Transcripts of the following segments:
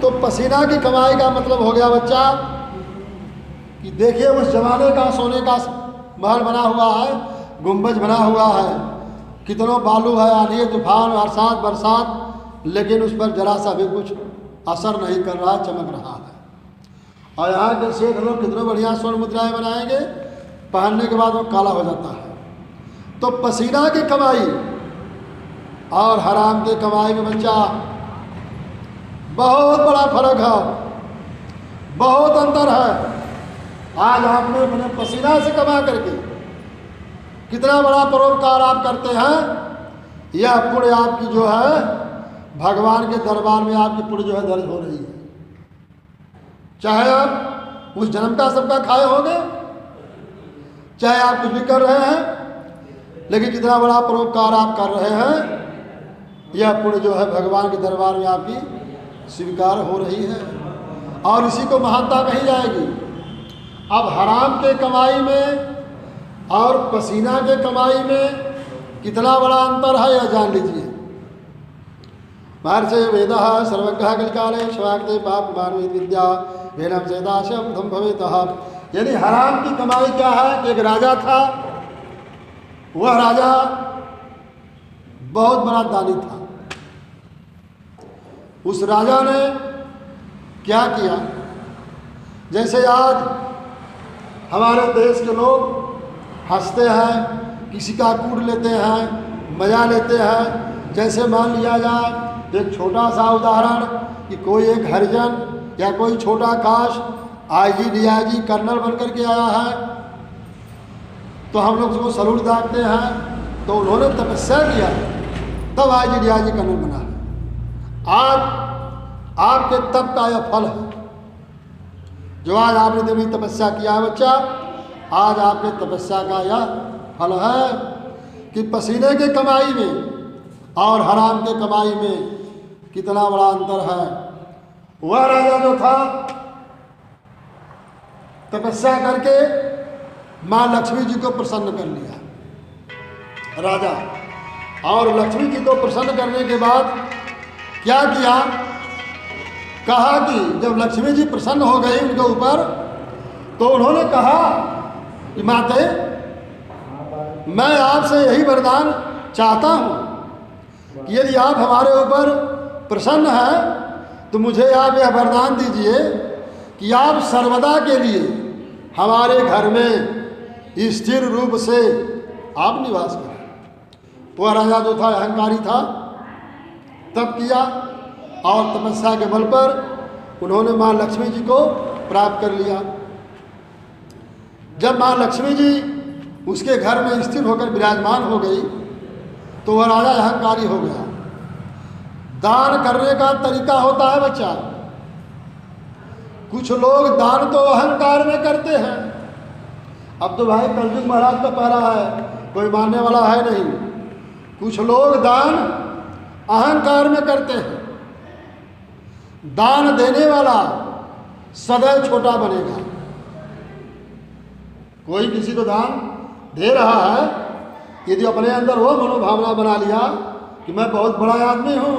तो पसीना की कमाई का मतलब हो गया बच्चा कि देखिए उस जमाने का सोने का महल बना हुआ है, गुंबज बना हुआ है, कितनों बालू है, आंधी तूफान बरसात, लेकिन उस पर जरा सा भी कुछ असर नहीं कर रहा, चमक रहा है। और यहाँ के सेठ लोग कितने बढ़िया स्वर्ण मुद्राएं बनाएंगे, पहनने के बाद वो काला हो जाता है। तो पसीना की कमाई और हराम की कमाई में बच्चा बहुत बड़ा फर्क है, बहुत अंतर है। आज आपने अपने पसीना से कमा करके कितना बड़ा परोपकार आप करते हैं, यह पुण्य आपकी जो है भगवान के दरबार में आपकी पुण्य जो है दर्ज हो रही है। चाहे आप उस जन्म का सबका खाए होंगे, चाहे आप कुछ भी कर रहे हैं, लेकिन कितना बड़ा परोपकार आप कर रहे हैं, यह पुण्य जो है भगवान के दरबार में आपकी स्वीकार हो रही है और इसी को महानता कही जाएगी। अब हराम के कमाई में और पसीना के कमाई में कितना बड़ा अंतर है यह जान लीजिए। महर्षि वेद सर्वज्ञ कलिकाले स्वागते पाप मानविद विद्या वेदम सेदाशम धम भवेत। यानी हराम की कमाई क्या है कि एक राजा था, वह राजा बहुत बड़ा दानी था। उस राजा ने क्या किया, जैसे आज हमारे देश के लोग हंसते हैं, किसी का कूट लेते हैं, मजा लेते हैं। जैसे मान लिया जाए एक छोटा सा उदाहरण कि कोई एक हरिजन या कोई छोटा कास्ट आईजी डीआईजी कर्नल बन कर के आया है, तो हम लोग उसको सलूट दागते हैं। तो उन्होंने तपस्या किया तब आईजी डीआईजी कर्नल बना है। आज आपके तप का यह फल है, जो आज आपने देवी तपस्या किया है बच्चा, आज आपके तपस्या का यह फल है कि पसीने की कमाई में और हराम के कमाई में कितना बड़ा अंतर है। वह राजा जो था तपस्या करके माँ लक्ष्मी जी को प्रसन्न कर लिया राजा, और लक्ष्मी जी को प्रसन्न करने के बाद क्या किया, कहा कि जब लक्ष्मी जी प्रसन्न हो गई उनके ऊपर, तो उन्होंने कहा कि माते मैं आपसे यही वरदान चाहता हूँ कि यदि आप हमारे ऊपर प्रसन्न हैं तो मुझे आप यह वरदान दीजिए कि आप सर्वदा के लिए हमारे घर में स्थिर रूप से आप निवास करें। वह राजा जो था अहंकारी था, तब किया और तपस्या के बल पर उन्होंने माँ लक्ष्मी जी को प्राप्त कर लिया। जब माँ लक्ष्मी जी उसके घर में स्थिर होकर विराजमान हो गई तो वह राजा अहंकारी हो गया। दान करने का तरीका होता है बच्चा, कुछ लोग दान तो अहंकार में करते हैं। अब तो भाई कलयुग महाराज का पहरा है, कोई मानने वाला है नहीं। कुछ लोग दान अहंकार में करते हैं। दान देने वाला सदैव छोटा बनेगा। कोई किसी को दान दे रहा है, यदि अपने अंदर वो मनोभावना बना लिया कि मैं बहुत बड़ा आदमी हूँ,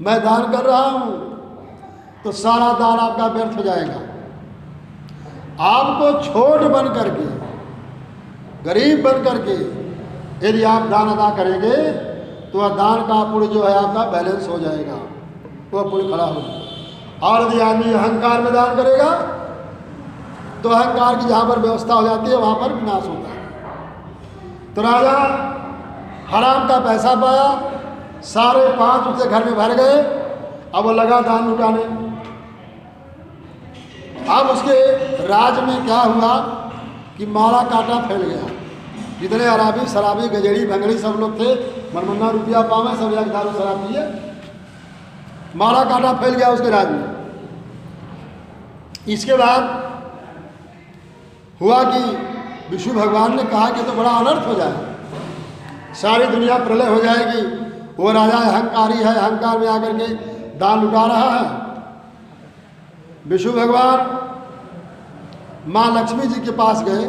मैं दान कर रहा हूँ, तो सारा दान आपका व्यर्थ हो जाएगा। आपको छोट बन करके, गरीब बन करके यदि आप दान अदा करेंगे तो वह दान का पुण्य जो है आपका बैलेंस हो जाएगा, वह पुण्य खड़ा होगा। और यदि आदमी अहंकार में दान करेगा तो अहंकार की जहाँ पर व्यवस्था हो जाती है वहाँ पर विनाश होता है। तो राजा हराम का पैसा पाया, सारे 5 उसके घर में भर गए। अब वो लगा दान लुटाने। अब उसके राज में क्या हुआ कि मारा काटा फैल गया। जितने अराबी शराबी गजेड़ी भंगड़ी सब लोग थे, मनमन्ना रुपया पावे, सब एक दारू शराब पिए, मारा काटा फैल गया उसके राज में। इसके बाद हुआ कि विष्णु भगवान ने कहा कि तो बड़ा अनर्थ हो जाए, सारी दुनिया प्रलय हो जाएगी। वो राजा अहंकारी है, अहंकार में आकर के दान लुटा रहा है। विष्णु भगवान माँ लक्ष्मी जी के पास गए,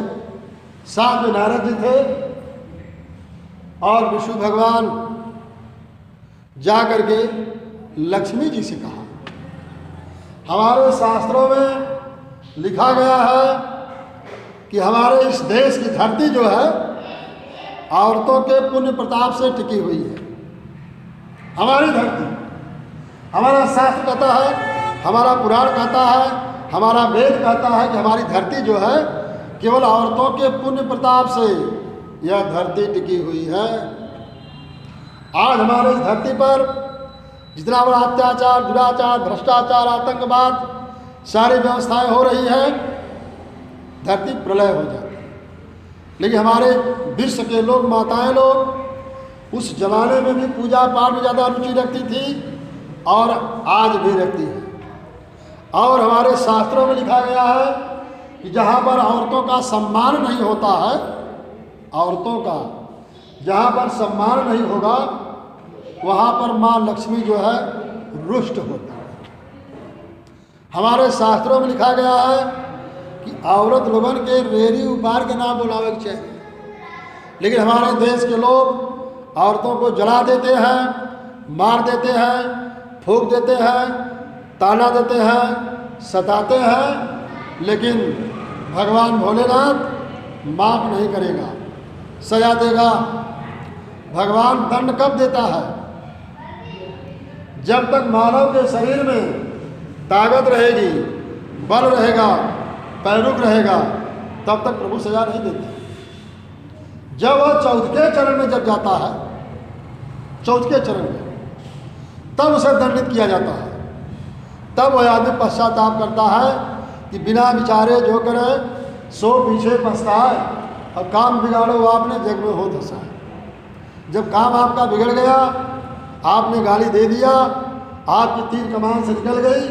साथ में नारद जी थे, और विष्णु भगवान जा करके लक्ष्मी जी से कहा हमारे शास्त्रों में लिखा गया है कि हमारे इस देश की धरती जो है औरतों के पुण्य प्रताप से टिकी हुई है। हमारी धरती, हमारा शास्त्र कहता है, हमारा पुराण कहता है, हमारा वेद कहता है कि हमारी धरती जो है केवल औरतों के पुण्य प्रताप से यह धरती टिकी हुई है। आज हमारे इस धरती पर जितना बड़ा अत्याचार, दुराचार, भ्रष्टाचार, आतंकवाद, सारी व्यवस्थाएं हो रही है, धरती प्रलय हो जाती है। लेकिन हमारे विश्व के लोग, माताएं लोग उस जमाने में भी पूजा पाठ में ज़्यादा रुचि रखती थी और आज भी रखती है। और हमारे शास्त्रों में लिखा गया है कि जहाँ पर औरतों का सम्मान नहीं होता है, औरतों का जहाँ पर सम्मान नहीं होगा वहाँ पर माँ लक्ष्मी जो है रुष्ट होती है। हमारे शास्त्रों में लिखा गया है कि औरत लोगन के रेरी उपार के नाम बुलावे के चाहिए, लेकिन हमारे देश के लोग औरतों को जला देते हैं, मार देते हैं, फूंक देते हैं, ताना देते हैं, सताते हैं, लेकिन भगवान भोलेनाथ माफ नहीं करेगा, सजा देगा। भगवान दंड कब देता है? जब तक मानव के शरीर में ताकत रहेगी, बल रहेगा, पैरुक रहेगा, तब तक प्रभु सजा नहीं देते। जब वह चौथे चरण में जब जाता है, चौथे चरण में, तब उसे दंडित किया जाता है। तब वह आदमी पश्चाताप करता है कि बिना विचारे जो करे सो पीछे पछताए, और काम बिगाड़ो आपने जग में हो दशा। जब काम आपका बिगड़ गया, आपने गाली दे दिया, आपकी तीर कमान से निकल गई,